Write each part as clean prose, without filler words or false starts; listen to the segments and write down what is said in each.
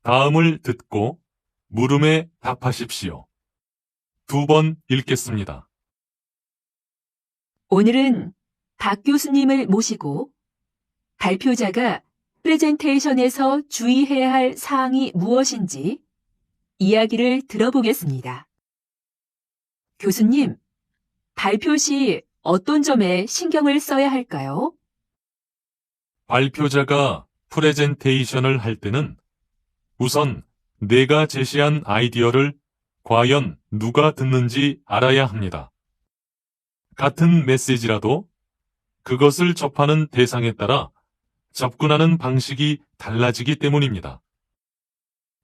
다음을 듣고 물음에 답하십시오. 2번 읽겠습니다. 오늘은 박 교수님을 모시고 발표자가 프레젠테이션에서 주의해야 할 사항이 무엇인지 이야기를 들어보겠습니다. 교수님, 발표 시 어떤 점에 신경을 써야 할까요? 발표자가 프레젠테이션을 할 때는 우선 내가 제시한 아이디어를 과연 누가 듣는지 알아야 합니다. 같은 메시지라도 그것을 접하는 대상에 따라 접근하는 방식이 달라지기 때문입니다.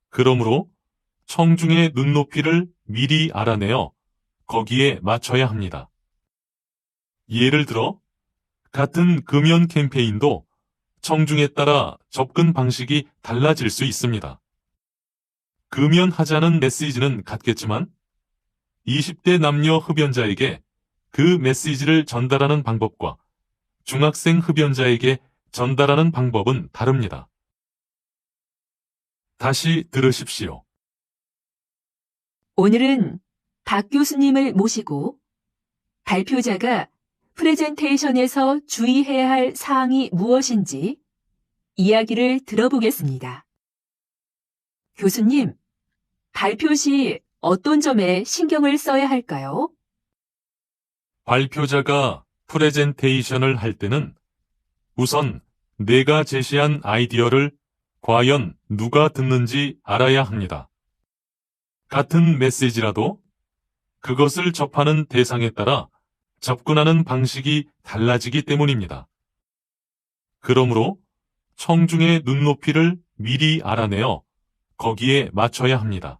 그러므로 청중의 눈높이를 미리 알아내어 거기에 맞춰야 합니다. 예를 들어, 같은 금연 캠페인도 청중에 따라 접근 방식이 달라질 수 있습니다. 금연하자는 메시지는 같겠지만 20대 남녀 흡연자에게 그 메시지를 전달하는 방법과 중학생 흡연자에게 전달하는 방법은 다릅니다. 다시 들으십시오. 오늘은 박 교수님을 모시고 발표자가 프레젠테이션에서 주의해야 할 사항이 무엇인지 이야기를 들어보겠습니다. 교수님, 발표 시 어떤 점에 신경을 써야 할까요? 발표자가 프레젠테이션을 할 때는 우선 내가 제시한 아이디어를 과연 누가 듣는지 알아야 합니다. 같은 메시지라도 그것을 접하는 대상에 따라 접근하는 방식이 달라지기 때문입니다. 그러므로 청중의 눈높이를 미리 알아내어 거기에 맞춰야 합니다.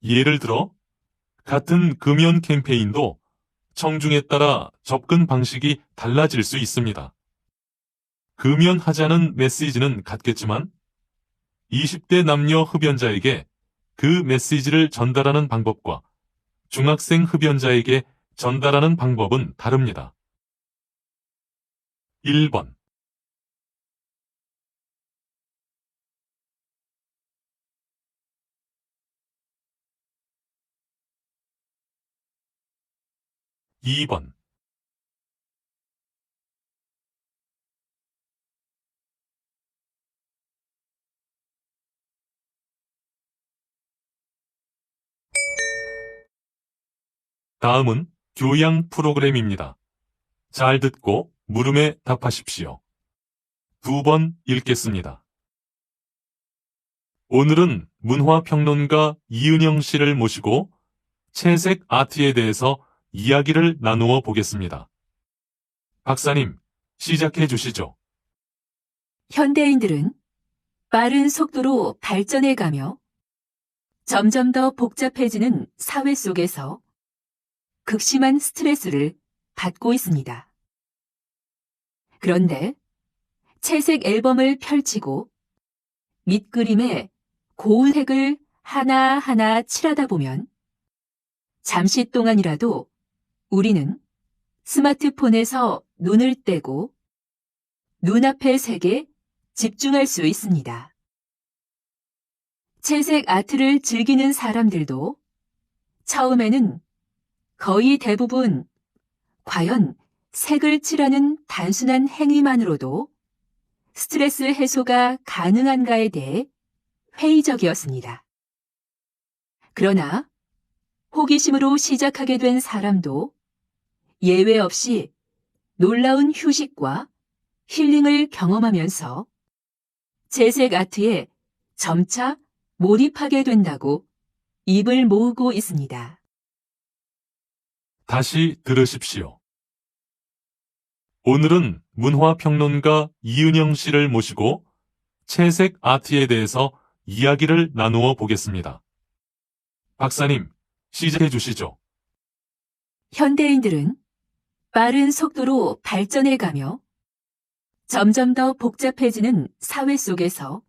예를 들어, 같은 금연 캠페인도 청중에 따라 접근 방식이 달라질 수 있습니다. 금연하자는 메시지는 같겠지만 20대 남녀 흡연자에게 그 메시지를 전달하는 방법과 중학생 흡연자에게 전달하는 방법은 다릅니다. 1번 2번 '다음은 교양 프로그램입니다. 잘 듣고 물음에 답하십시오. 2번 읽겠습니다. 오늘은 문화평론가 이은영 씨를 모시고 채색 아트에 대해서 이야기를 나누어 보겠습니다. 박사님, 시작해 주시죠. 현대인들은 빠른 속도로 발전해가며 점점 더 복잡해지는 사회 속에서 극심한 스트레스를 받고 있습니다. 그런데 채색 앨범을 펼치고 밑그림에 고운 색을 하나하나 칠하다 보면 잠시 동안이라도 우리는 스마트폰에서 눈을 떼고 눈앞의 색에 집중할 수 있습니다. 채색 아트를 즐기는 사람들도 처음에는 거의 대부분 과연 색을 칠하는 단순한 행위만으로도 스트레스 해소가 가능한가에 대해 회의적이었습니다. 그러나 호기심으로 시작하게 된 사람도 예외 없이 놀라운 휴식과 힐링을 경험하면서 채색 아트에 점차 몰입하게 된다고 입을 모으고 있습니다. 다시 들으십시오. 오늘은 문화평론가 이은영 씨를 모시고 채색 아트에 대해서 이야기를 나누어 보겠습니다. 박사님, 시작해 주시죠. 현대인들은 빠른 속도로 발전해가며 점점 더 복잡해지는 사회 속에서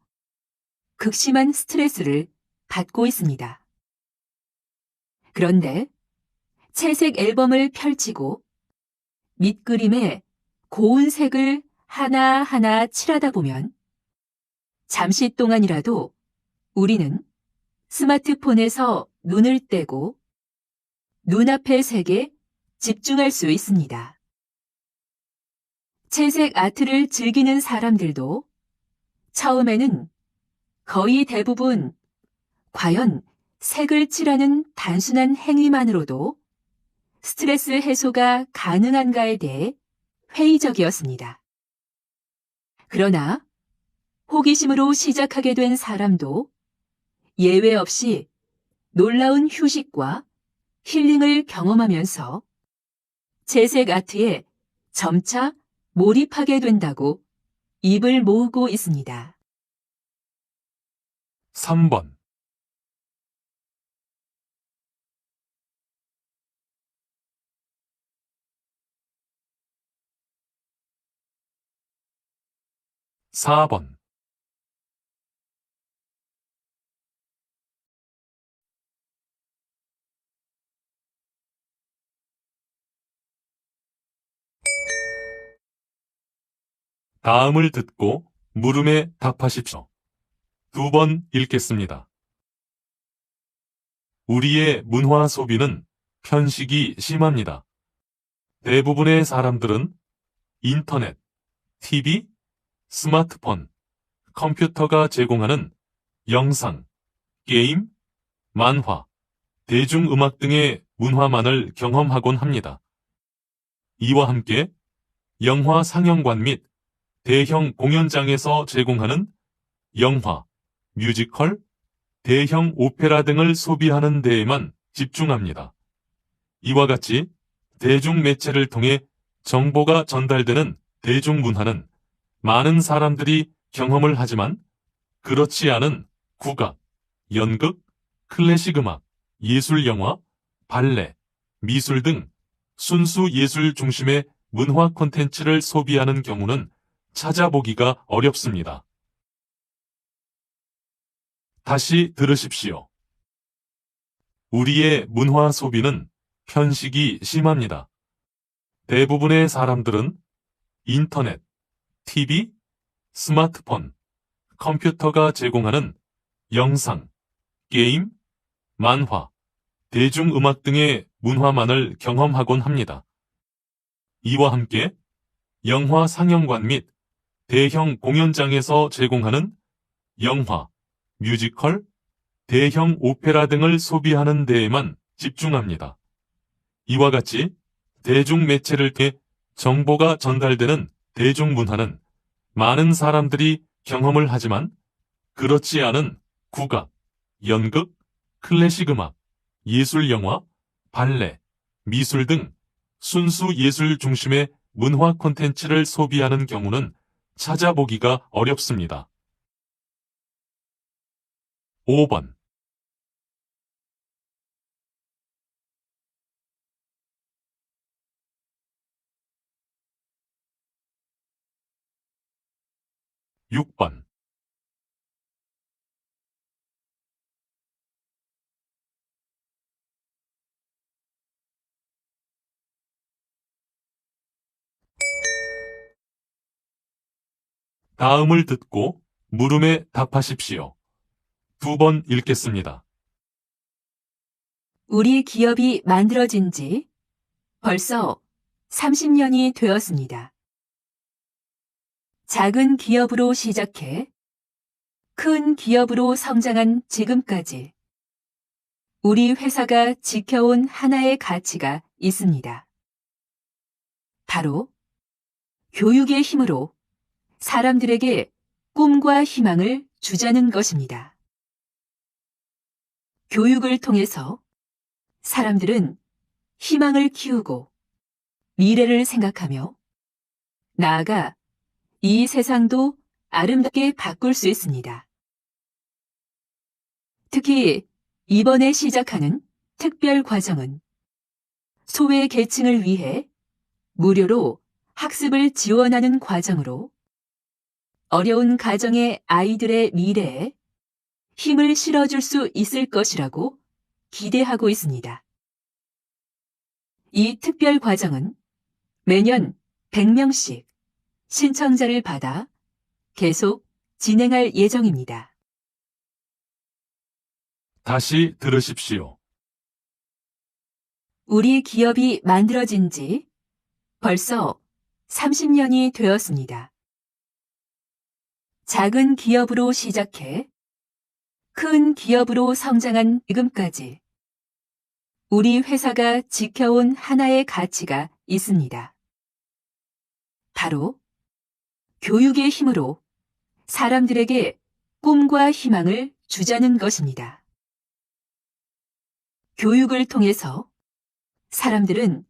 극심한 스트레스를 받고 있습니다. 그런데 채색 앨범을 펼치고 밑그림에 고운 색을 하나하나 칠하다 보면 잠시 동안이라도 우리는 스마트폰에서 눈을 떼고 눈앞의 색에 집중할 수 있습니다. 채색 아트를 즐기는 사람들도 처음에는 거의 대부분 과연 색을 칠하는 단순한 행위만으로도 스트레스 해소가 가능한가에 대해 회의적이었습니다. 그러나 호기심으로 시작하게 된 사람도 예외 없이 놀라운 휴식과 힐링을 경험하면서 채색 아트에 점차 몰입하게 된다고 입을 모으고 있습니다. 3번. 4번. '다음을 듣고 물음에 답하십시오. 2번 읽겠습니다. 우리의 문화 소비는 편식이 심합니다. 대부분의 사람들은 인터넷, TV, 스마트폰, 컴퓨터가 제공하는 영상, 게임, 만화, 대중음악 등의 문화만을 경험하곤 합니다. 이와 함께 영화 상영관 및 대형 공연장에서 제공하는 영화, 뮤지컬, 대형 오페라 등을 소비하는 데에만 집중합니다. 이와 같이 대중매체를 통해 정보가 전달되는 대중문화는 많은 사람들이 경험을 하지만 그렇지 않은 국악, 연극, 클래식 음악, 예술 영화, 발레, 미술 등 순수 예술 중심의 문화 콘텐츠를 소비하는 경우는 찾아보기가 어렵습니다. 다시 들으십시오. 우리의 문화 소비는 편식이 심합니다. 대부분의 사람들은 인터넷, TV, 스마트폰, 컴퓨터가 제공하는 영상, 게임, 만화, 대중음악 등의 문화만을 경험하곤 합니다. 이와 함께 영화 상영관 및 대형 공연장에서 제공하는 영화, 뮤지컬, 대형 오페라 등을 소비하는 데에만 집중합니다. 이와 같이 대중매체를 통해 정보가 전달되는 대중문화는 많은 사람들이 경험을 하지만 그렇지 않은 국악, 연극, 클래식 음악, 예술 영화, 발레, 미술 등 순수 예술 중심의 문화 콘텐츠를 소비하는 경우는 찾아보기가 어렵습니다. 5번. 6번. '다음을 듣고 물음에 답하십시오. 2번 읽겠습니다. 우리 기업이 만들어진 지 벌써 30년이 되었습니다. 작은 기업으로 시작해 큰 기업으로 성장한 지금까지 우리 회사가 지켜온 하나의 가치가 있습니다. 바로 교육의 힘으로 사람들에게 꿈과 희망을 주자는 것입니다. 교육을 통해서 사람들은 희망을 키우고 미래를 생각하며 나아가 이 세상도 아름답게 바꿀 수 있습니다. 특히 이번에 시작하는 특별 과정은 소외 계층을 위해 무료로 학습을 지원하는 과정으로 어려운 가정의 아이들의 미래에 힘을 실어줄 수 있을 것이라고 기대하고 있습니다. 이 특별 과정은 매년 100명씩 신청자를 받아 계속 진행할 예정입니다. 다시 들으십시오. 우리 기업이 만들어진 지 벌써 30년이 되었습니다. 작은 기업으로 시작해 큰 기업으로 성장한 지금까지 우리 회사가 지켜온 하나의 가치가 있습니다. 바로 교육의 힘으로 사람들에게 꿈과 희망을 주자는 것입니다. 교육을 통해서 사람들은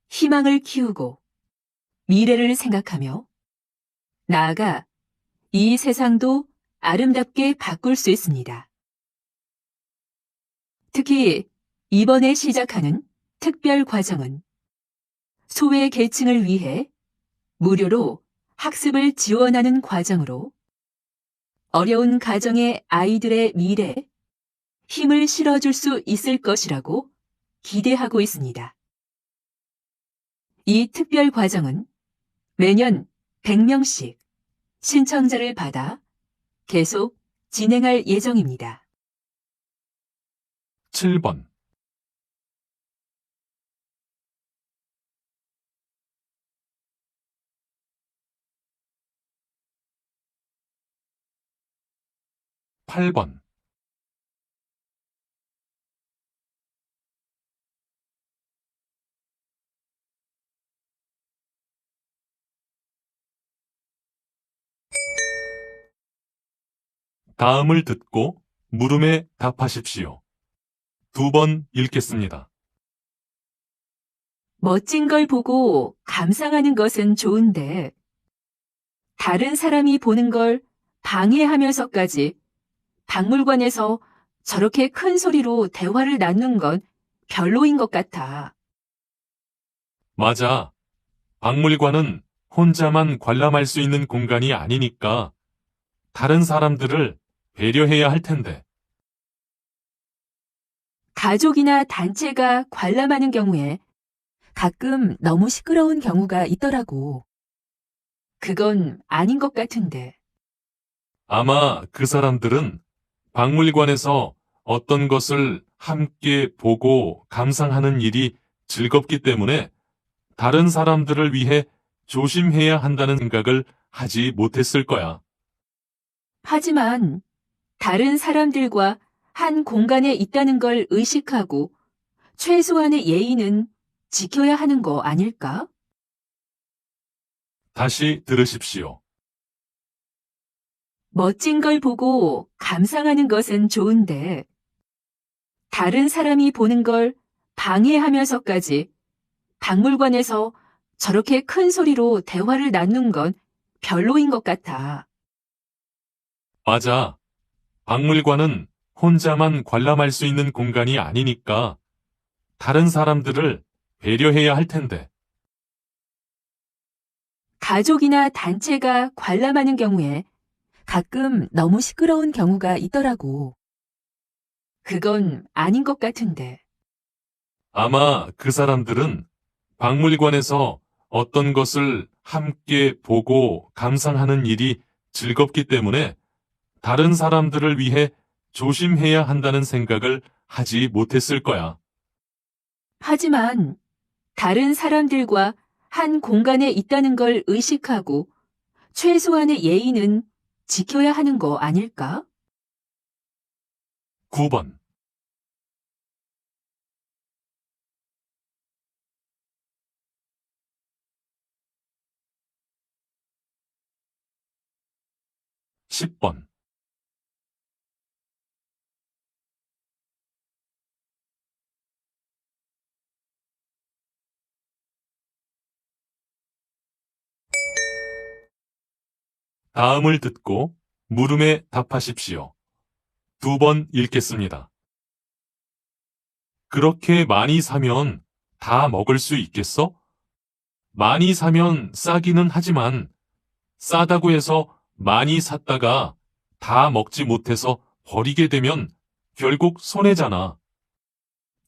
희망을 키우고 미래를 생각하며 나아가 이 세상도 아름답게 바꿀 수 있습니다. 특히 이번에 시작하는 특별 과정은 소외 계층을 위해 무료로 학습을 지원하는 과정으로 어려운 가정의 아이들의 미래에 힘을 실어줄 수 있을 것이라고 기대하고 있습니다. 이 특별 과정은 매년 100명씩 신청자를 받아 계속 진행할 예정입니다. 7번. 8번. '다음을 듣고 물음에 답하십시오. 2번 읽겠습니다. 멋진 걸 보고 감상하는 것은 좋은데 다른 사람이 보는 걸 방해하면서까지 박물관에서 저렇게 큰 소리로 대화를 나누는 건 별로인 것 같아. 맞아. 박물관은 혼자만 관람할 수 있는 공간이 아니니까 다른 사람들을 배려해야 할 텐데. 가족이나 단체가 관람하는 경우에 가끔 너무 시끄러운 경우가 있더라고. 그건 아닌 것 같은데. 아마 그 사람들은 박물관에서 어떤 것을 함께 보고 감상하는 일이 즐겁기 때문에 다른 사람들을 위해 조심해야 한다는 생각을 하지 못했을 거야. 하지만 다른 사람들과 한 공간에 있다는 걸 의식하고 최소한의 예의는 지켜야 하는 거 아닐까? 다시 들으십시오. 멋진 걸 보고 감상하는 것은 좋은데 다른 사람이 보는 걸 방해하면서까지 박물관에서 저렇게 큰 소리로 대화를 나누는 건 별로인 것 같아. 맞아. 박물관은 혼자만 관람할 수 있는 공간이 아니니까 다른 사람들을 배려해야 할 텐데. 가족이나 단체가 관람하는 경우에 가끔 너무 시끄러운 경우가 있더라고. 그건 아닌 것 같은데. 아마 그 사람들은 박물관에서 어떤 것을 함께 보고 감상하는 일이 즐겁기 때문에 다른 사람들을 위해 조심해야 한다는 생각을 하지 못했을 거야. 하지만 다른 사람들과 한 공간에 있다는 걸 의식하고 최소한의 예의는 지켜야 하는 거 아닐까? 9번. 10번. '다음을 듣고 물음에 답하십시오. 2번 읽겠습니다. 그렇게 많이 사면 다 먹을 수 있겠어? 많이 사면 싸기는 하지만 싸다고 해서 많이 샀다가 다 먹지 못해서 버리게 되면 결국 손해잖아.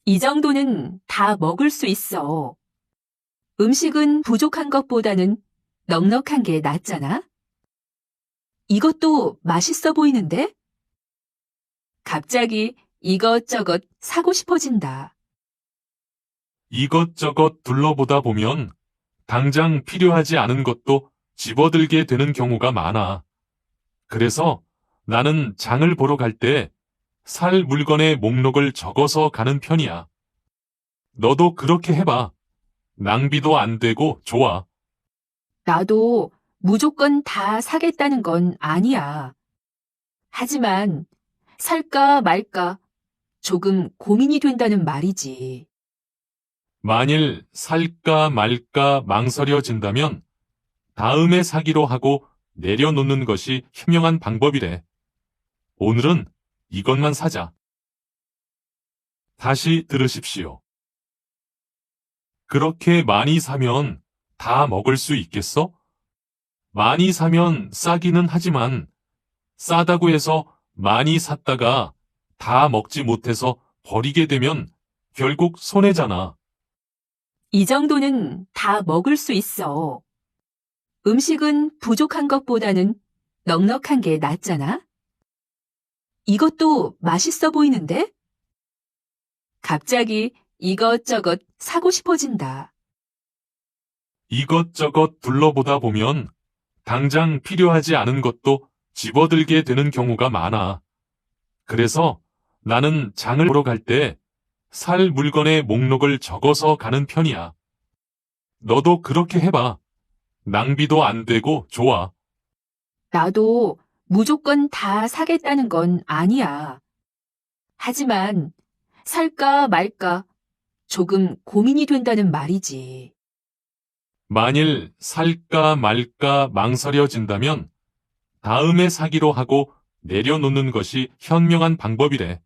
이 정도는 다 먹을 수 있어. 음식은 부족한 것보다는 넉넉한 게 낫잖아? 이것도 맛있어 보이는데? 갑자기 이것저것 사고 싶어진다. 이것저것 둘러보다 보면 당장 필요하지 않은 것도 집어들게 되는 경우가 많아. 그래서 나는 장을 보러 갈 때 살 물건의 목록을 적어서 가는 편이야. 너도 그렇게 해봐. 낭비도 안 되고 좋아. 나도 무조건 다 사겠다는 건 아니야. 하지만 살까 말까 조금 고민이 된다는 말이지. 만일 살까 말까 망설여진다면 다음에 사기로 하고 내려놓는 것이 현명한 방법이래. 오늘은 이것만 사자. 다시 들으십시오. 그렇게 많이 사면 다 먹을 수 있겠어? 많이 사면 싸기는 하지만 싸다고 해서 많이 샀다가 다 먹지 못해서 버리게 되면 결국 손해잖아. 이 정도는 다 먹을 수 있어. 음식은 부족한 것보다는 넉넉한 게 낫잖아? 이것도 맛있어 보이는데? 갑자기 이것저것 사고 싶어진다. 이것저것 둘러보다 보면 당장 필요하지 않은 것도 집어들게 되는 경우가 많아. 그래서 나는 장을 보러 갈 때 살 물건의 목록을 적어서 가는 편이야. 너도 그렇게 해봐. 낭비도 안 되고 좋아. 나도 무조건 다 사겠다는 건 아니야. 하지만 살까 말까 조금 고민이 된다는 말이지. 만일 살까 말까 망설여진다면 다음에 사기로 하고 내려놓는 것이 현명한 방법이래.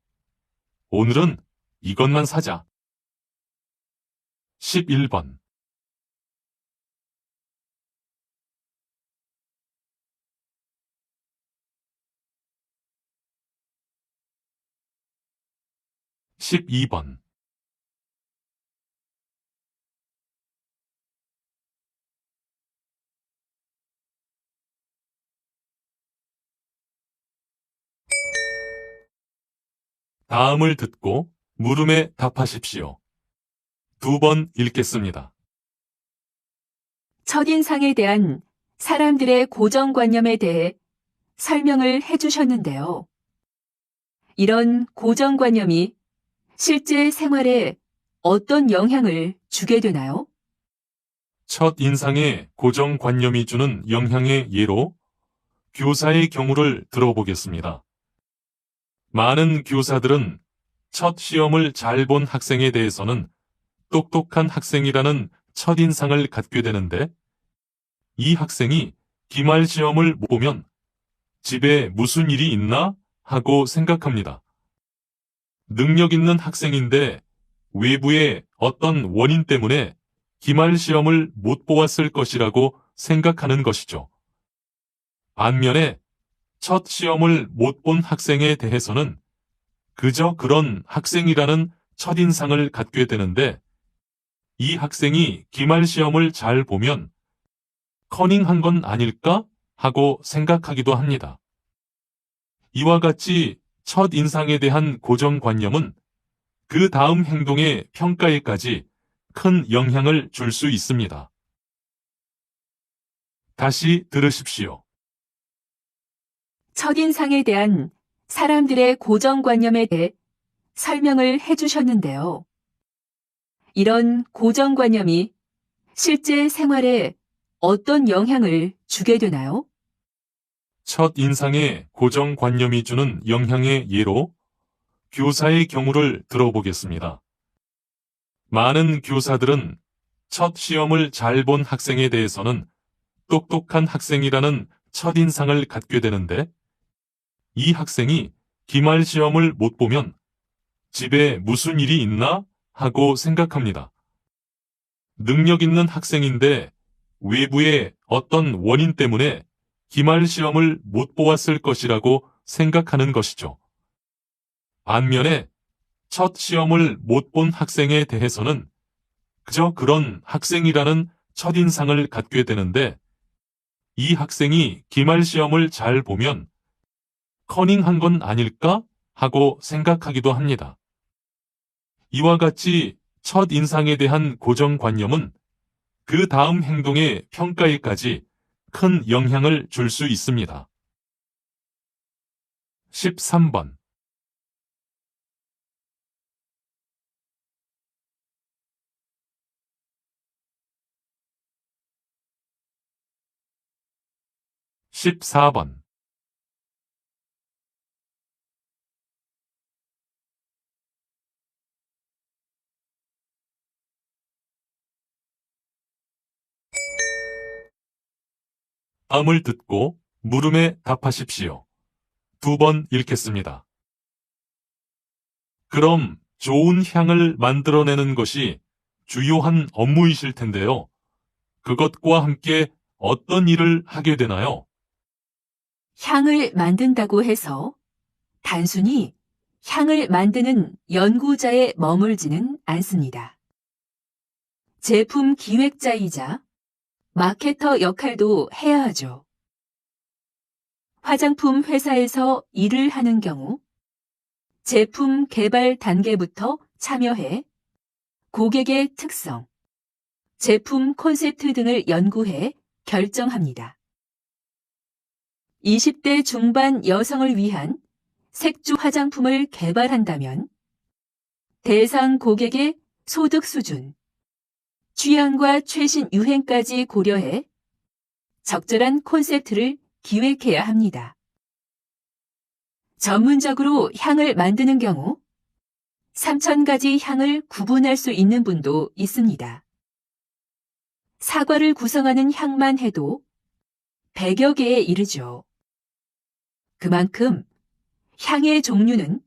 오늘은 이것만 사자. 11번. 12번. 다음을 듣고 물음에 답하십시오. 2번 읽겠습니다. 첫인상에 대한 사람들의 고정관념에 대해 설명을 해주셨는데요. 이런 고정관념이 실제 생활에 어떤 영향을 주게 되나요? 첫 인상에 고정관념이 주는 영향의 예로 교사의 경우를 들어보겠습니다. 많은 교사들은 첫 시험을 잘 본 학생에 대해서는 똑똑한 학생이라는 첫인상을 갖게 되는데, 이 학생이 기말 시험을 못 보면 집에 무슨 일이 있나 하고 생각합니다. 능력 있는 학생인데 외부의 어떤 원인 때문에 기말 시험을 못 보았을 것이라고 생각하는 것이죠. 반면에 첫 시험을 못 본 학생에 대해서는 그저 그런 학생이라는 첫인상을 갖게 되는데, 이 학생이 기말 시험을 잘 보면 커닝한 건 아닐까 하고 생각하기도 합니다. 이와 같이 첫인상에 대한 고정관념은 그 다음 행동의 평가에까지 큰 영향을 줄 수 있습니다. 다시 들으십시오. 첫인상에 대한 사람들의 고정관념에 대해 설명을 해주셨는데요. 이런 고정관념이 실제 생활에 어떤 영향을 주게 되나요? 첫 인상에 고정관념이 주는 영향의 예로 교사의 경우를 들어보겠습니다. 많은 교사들은 첫 시험을 잘 본 학생에 대해서는 똑똑한 학생이라는 첫인상을 갖게 되는데, 이 학생이 기말 시험을 못 보면 집에 무슨 일이 있나 하고 생각합니다. 능력 있는 학생인데 외부의 어떤 원인 때문에 기말 시험을 못 보았을 것이라고 생각하는 것이죠. 반면에 첫 시험을 못 본 학생에 대해서는 그저 그런 학생이라는 첫인상을 갖게 되는데, 이 학생이 기말 시험을 잘 보면 커닝한 건 아닐까 하고 생각하기도 합니다. 이와 같이 첫 인상에 대한 고정관념은 그 다음 행동의 평가에까지 큰 영향을 줄 수 있습니다. 13번. (14번) 다음을 듣고 물음에 답하십시오. 2번 읽겠습니다. 그럼 좋은 향을 만들어내는 것이 주요한 업무이실 텐데요. 그것과 함께 어떤 일을 하게 되나요? 향을 만든다고 해서 단순히 향을 만드는 연구자에 머물지는 않습니다. 제품 기획자이자 마케터 역할도 해야 하죠. 화장품 회사에서 일을 하는 경우 제품 개발 단계부터 참여해 고객의 특성, 제품 콘셉트 등을 연구해 결정합니다. 20대 중반 여성을 위한 색조 화장품을 개발한다면 대상 고객의 소득 수준, 취향과 최신 유행까지 고려해 적절한 콘셉트를 기획해야 합니다. 전문적으로 향을 만드는 경우 3,000가지 향을 구분할 수 있는 분도 있습니다. 사과를 구성하는 향만 해도 100여 개에 이르죠. 그만큼 향의 종류는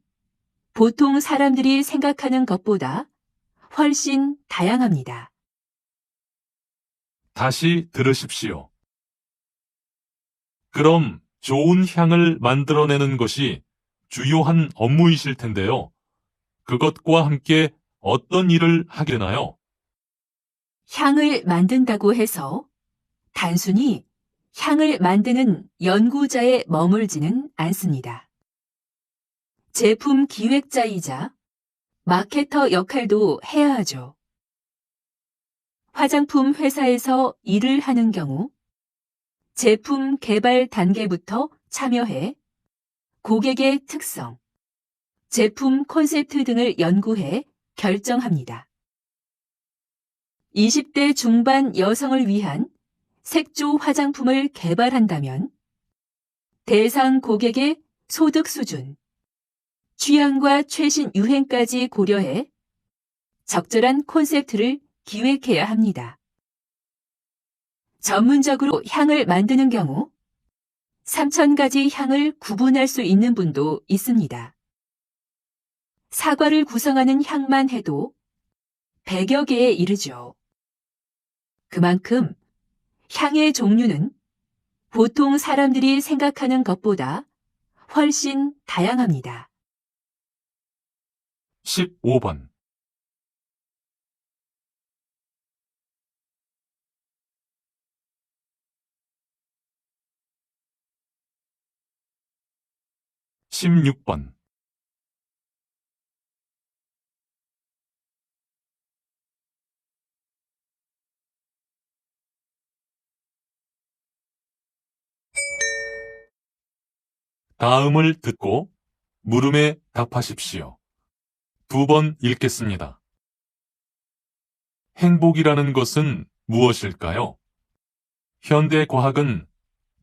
보통 사람들이 생각하는 것보다 훨씬 다양합니다. 다시 들으십시오. 그럼 좋은 향을 만들어내는 것이 주요한 업무이실 텐데요. 그것과 함께 어떤 일을 하게 되나요? 향을 만든다고 해서 단순히 향을 만드는 연구자에 머물지는 않습니다. 제품 기획자이자 마케터 역할도 해야 하죠. 화장품 회사에서 일을 하는 경우 제품 개발 단계부터 참여해 고객의 특성, 제품 콘셉트 등을 연구해 결정합니다. 20대 중반 여성을 위한 색조 화장품을 개발한다면 대상 고객의 소득 수준, 취향과 최신 유행까지 고려해 적절한 콘셉트를 기획해야 합니다. 전문적으로 향을 만드는 경우 3,000가지 향을 구분할 수 있는 분도 있습니다. 사과를 구성하는 향만 해도 100여 개에 이르죠. 그만큼 향의 종류는 보통 사람들이 생각하는 것보다 훨씬 다양합니다. 15번. (16번) 다음을 듣고 물음에 답하십시오. 2번 읽겠습니다. 행복이라는 것은 무엇일까요? 현대 과학은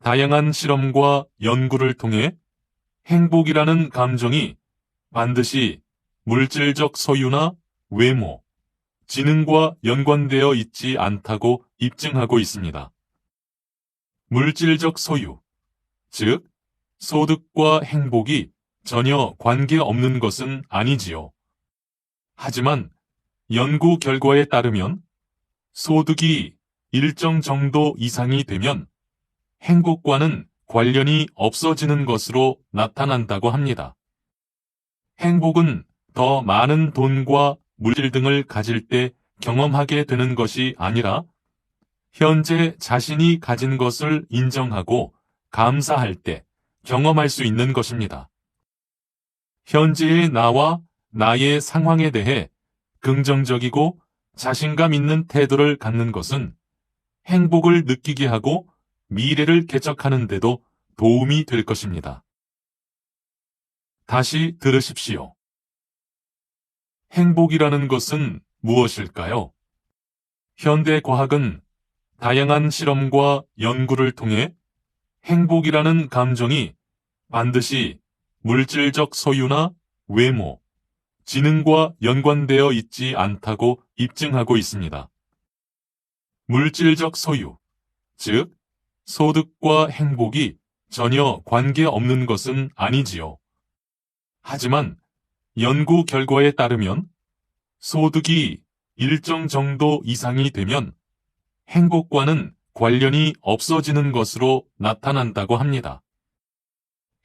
다양한 실험과 연구를 통해 행복이라는 감정이 반드시 물질적 소유나 외모, 지능과 연관되어 있지 않다고 입증하고 있습니다. 물질적 소유, 즉 소득과 행복이 전혀 관계없는 것은 아니지요. 하지만 연구 결과에 따르면 소득이 일정 정도 이상이 되면 행복과는 관련이 없어지는 것으로 나타난다고 합니다. 행복은 더 많은 돈과 물질 등을 가질 때 경험하게 되는 것이 아니라 현재 자신이 가진 것을 인정하고 감사할 때 경험할 수 있는 것입니다. 현재의 나와 나의 상황에 대해 긍정적이고 자신감 있는 태도를 갖는 것은 행복을 느끼게 하고 미래를 개척하는 데도 도움이 될 것입니다. 다시 들으십시오. 행복이라는 것은 무엇일까요? 현대 과학은 다양한 실험과 연구를 통해 행복이라는 감정이 반드시 물질적 소유나 외모, 지능과 연관되어 있지 않다고 입증하고 있습니다. 물질적 소유, 즉, 소득과 행복이 전혀 관계없는 것은 아니지요. 하지만 연구 결과에 따르면 소득이 일정 정도 이상이 되면 행복과는 관련이 없어지는 것으로 나타난다고 합니다.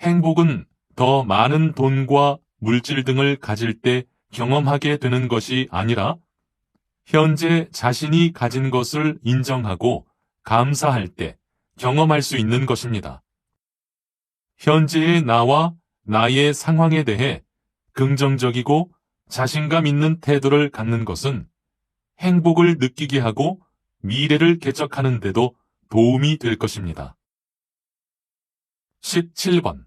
행복은 더 많은 돈과 물질 등을 가질 때 경험하게 되는 것이 아니라 현재 자신이 가진 것을 인정하고 감사할 때 경험할 수 있는 것입니다. 현재의 나와 나의 상황에 대해 긍정적이고 자신감 있는 태도를 갖는 것은 행복을 느끼게 하고 미래를 개척하는 데도 도움이 될 것입니다. 17번.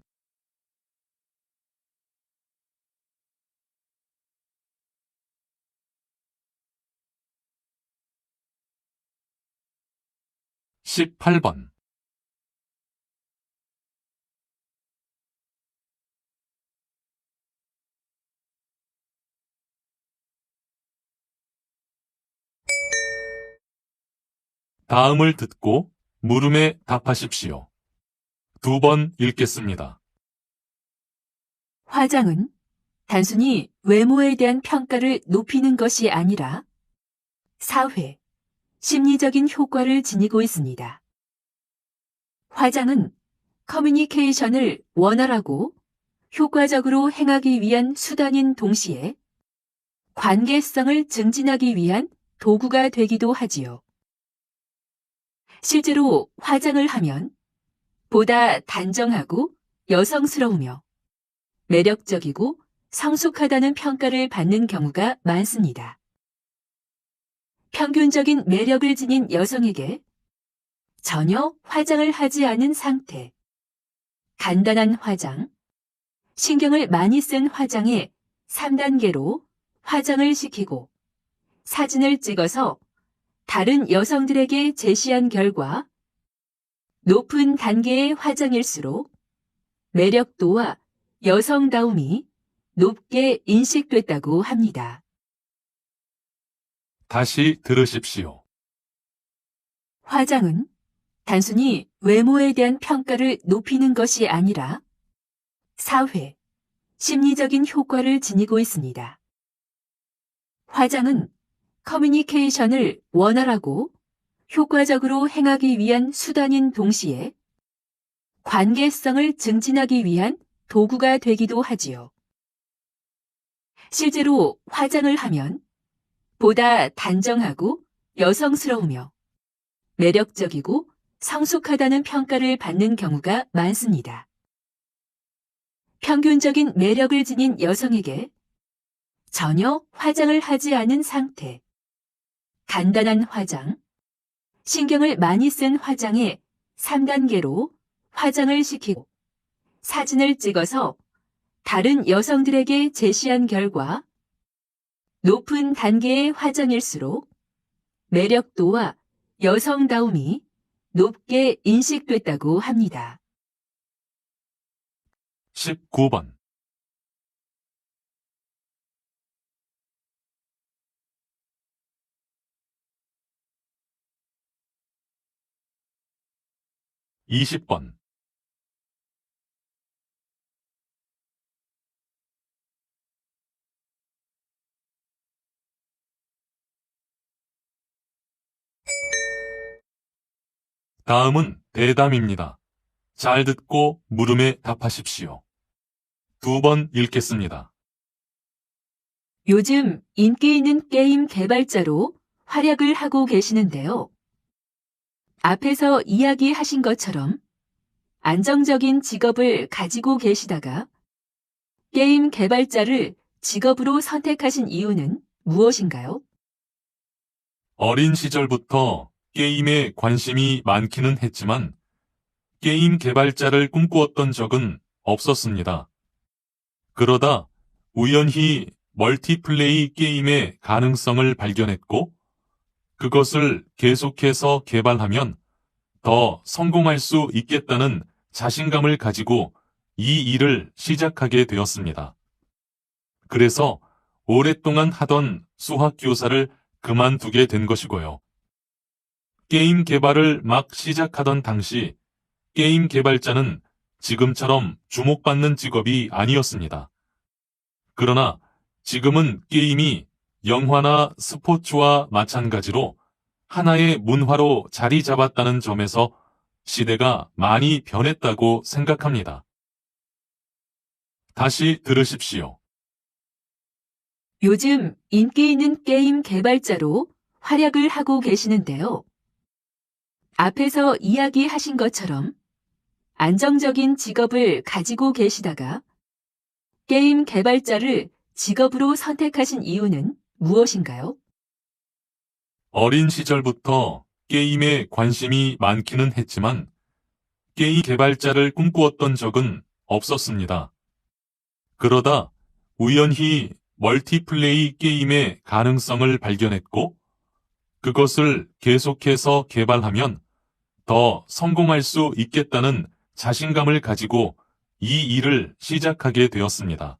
18번. 다음을 듣고 물음에 답하십시오. 2번 읽겠습니다. 화장은 단순히 외모에 대한 평가를 높이는 것이 아니라 사회, 심리적인 효과를 지니고 있습니다. 화장은 커뮤니케이션을 원활하고 효과적으로 행하기 위한 수단인 동시에 관계성을 증진하기 위한 도구가 되기도 하지요. 실제로 화장을 하면 보다 단정하고 여성스러우며 매력적이고 성숙하다는 평가를 받는 경우가 많습니다. 평균적인 매력을 지닌 여성에게 전혀 화장을 하지 않은 상태, 간단한 화장, 신경을 많이 쓴 화장의 3단계로 화장을 시키고 사진을 찍어서 다른 여성들에게 제시한 결과 높은 단계의 화장일수록 매력도와 여성다움이 높게 인식됐다고 합니다. 다시 들으십시오. 화장은 단순히 외모에 대한 평가를 높이는 것이 아니라 사회, 심리적인 효과를 지니고 있습니다. 화장은 커뮤니케이션을 원활하고 효과적으로 행하기 위한 수단인 동시에 관계성을 증진하기 위한 도구가 되기도 하지요. 실제로 화장을 하면 보다 단정하고 여성스러우며 매력적이고 성숙하다는 평가를 받는 경우가 많습니다. 평균적인 매력을 지닌 여성에게 전혀 화장을 하지 않은 상태, 간단한 화장, 신경을 많이 쓴 화장의 3단계로 화장을 시키고 사진을 찍어서 다른 여성들에게 제시한 결과 높은 단계의 화장일수록 매력도와 여성다움이 높게 인식됐다고 합니다. 19번. 20번. 다음은 대담입니다. 잘 듣고 물음에 답하십시오. 2번 읽겠습니다. 요즘 인기 있는 게임 개발자로 활약을 하고 계시는데요. 앞에서 이야기하신 것처럼 안정적인 직업을 가지고 계시다가 게임 개발자를 직업으로 선택하신 이유는 무엇인가요? 어린 시절부터 게임에 관심이 많기는 했지만 게임 개발자를 꿈꾸었던 적은 없었습니다. 그러다 우연히 멀티플레이 게임의 가능성을 발견했고 그것을 계속해서 개발하면 더 성공할 수 있겠다는 자신감을 가지고 이 일을 시작하게 되었습니다. 그래서 오랫동안 하던 수학교사를 그만두게 된 것이고요. 게임 개발을 막 시작하던 당시 게임 개발자는 지금처럼 주목받는 직업이 아니었습니다. 그러나 지금은 게임이 영화나 스포츠와 마찬가지로 하나의 문화로 자리 잡았다는 점에서 시대가 많이 변했다고 생각합니다. 다시 들으십시오. 요즘 인기 있는 게임 개발자로 활약을 하고 계시는데요. 앞에서 이야기하신 것처럼 안정적인 직업을 가지고 계시다가 게임 개발자를 직업으로 선택하신 이유는 무엇인가요? 어린 시절부터 게임에 관심이 많기는 했지만 게임 개발자를 꿈꾸었던 적은 없었습니다. 그러다 우연히 멀티플레이 게임의 가능성을 발견했고 그것을 계속해서 개발하면 더 성공할 수 있겠다는 자신감을 가지고 이 일을 시작하게 되었습니다.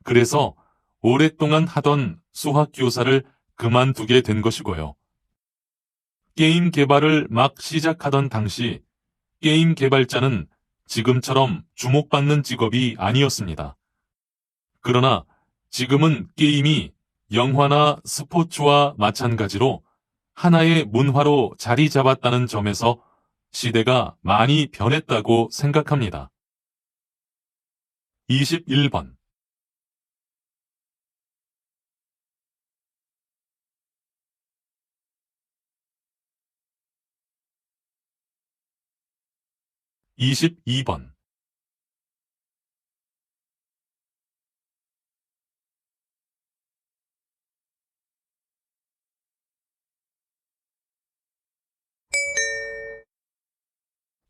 그래서 오랫동안 하던 수학교사를 그만두게 된 것이고요. 게임 개발을 막 시작하던 당시 게임 개발자는 지금처럼 주목받는 직업이 아니었습니다. 그러나 지금은 게임이 영화나 스포츠와 마찬가지로 하나의 문화로 자리 잡았다는 점에서 시대가 많이 변했다고 생각합니다. 21번 22번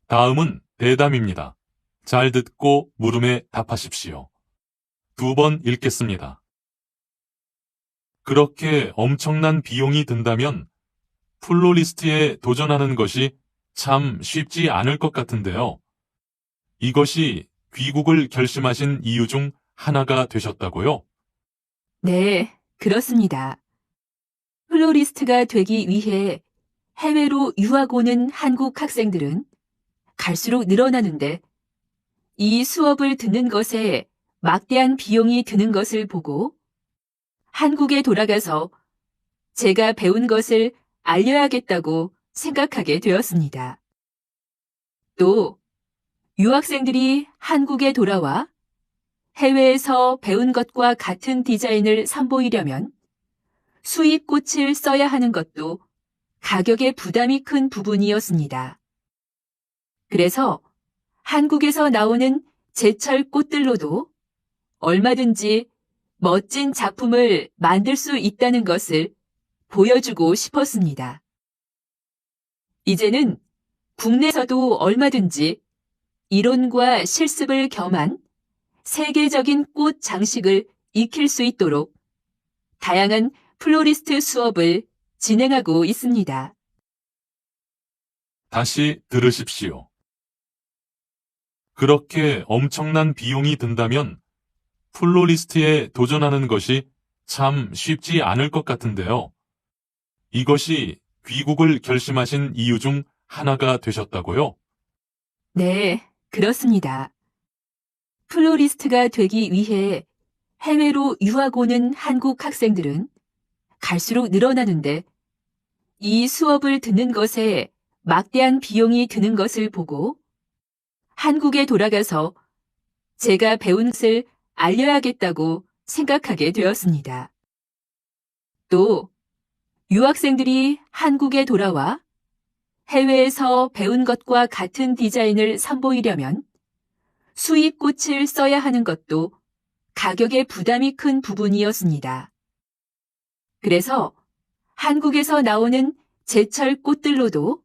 다음은 대담입니다. 잘 듣고 물음에 답하십시오. 2번 읽겠습니다. 그렇게 엄청난 비용이 든다면 플로리스트에 도전하는 것이 참 쉽지 않을 것 같은데요. 이것이 귀국을 결심하신 이유 중 하나가 되셨다고요? 네, 그렇습니다. 플로리스트가 되기 위해 해외로 유학 오는 한국 학생들은 갈수록 늘어나는데 이 수업을 듣는 것에 막대한 비용이 드는 것을 보고 한국에 돌아가서 제가 배운 것을 알려야겠다고 생각하게 되었습니다. 또 유학생들이 한국에 돌아와 해외에서 배운 것과 같은 디자인을 선보이려면 수입꽃을 써야 하는 것도 가격의 부담이 큰 부분이었습니다. 그래서 한국에서 나오는 제철 꽃들로도 얼마든지 멋진 작품을 만들 수 있다는 것을 보여주고 싶었습니다. 이제는 국내에서도 얼마든지 이론과 실습을 겸한 세계적인 꽃 장식을 익힐 수 있도록 다양한 플로리스트 수업을 진행하고 있습니다. 다시 들으십시오. 그렇게 엄청난 비용이 든다면 플로리스트에 도전하는 것이 참 쉽지 않을 것 같은데요. 이것이 귀국을 결심하신 이유 중 하나가 되셨다고요? 네, 그렇습니다. 플로리스트가 되기 위해 해외로 유학 오는 한국 학생들은 갈수록 늘어나는데 이 수업을 듣는 것에 막대한 비용이 드는 것을 보고 한국에 돌아가서 제가 배운 것을 알려야겠다고 생각하게 되었습니다. 또 유학생들이 한국에 돌아와 해외에서 배운 것과 같은 디자인을 선보이려면 수입꽃을 써야 하는 것도 가격에 부담이 큰 부분이었습니다. 그래서 한국에서 나오는 제철 꽃들로도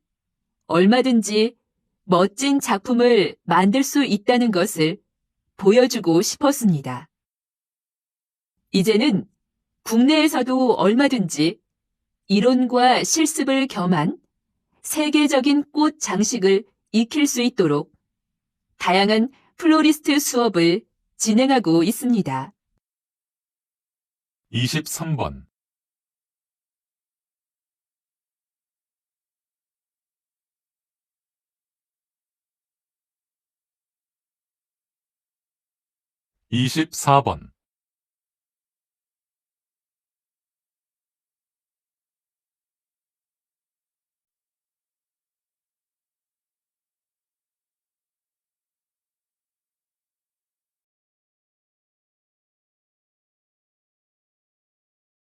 얼마든지 멋진 작품을 만들 수 있다는 것을 보여주고 싶었습니다. 이제는 국내에서도 얼마든지 이론과 실습을 겸한 세계적인 꽃 장식을 익힐 수 있도록 다양한 플로리스트 수업을 진행하고 있습니다. 23번. 24번.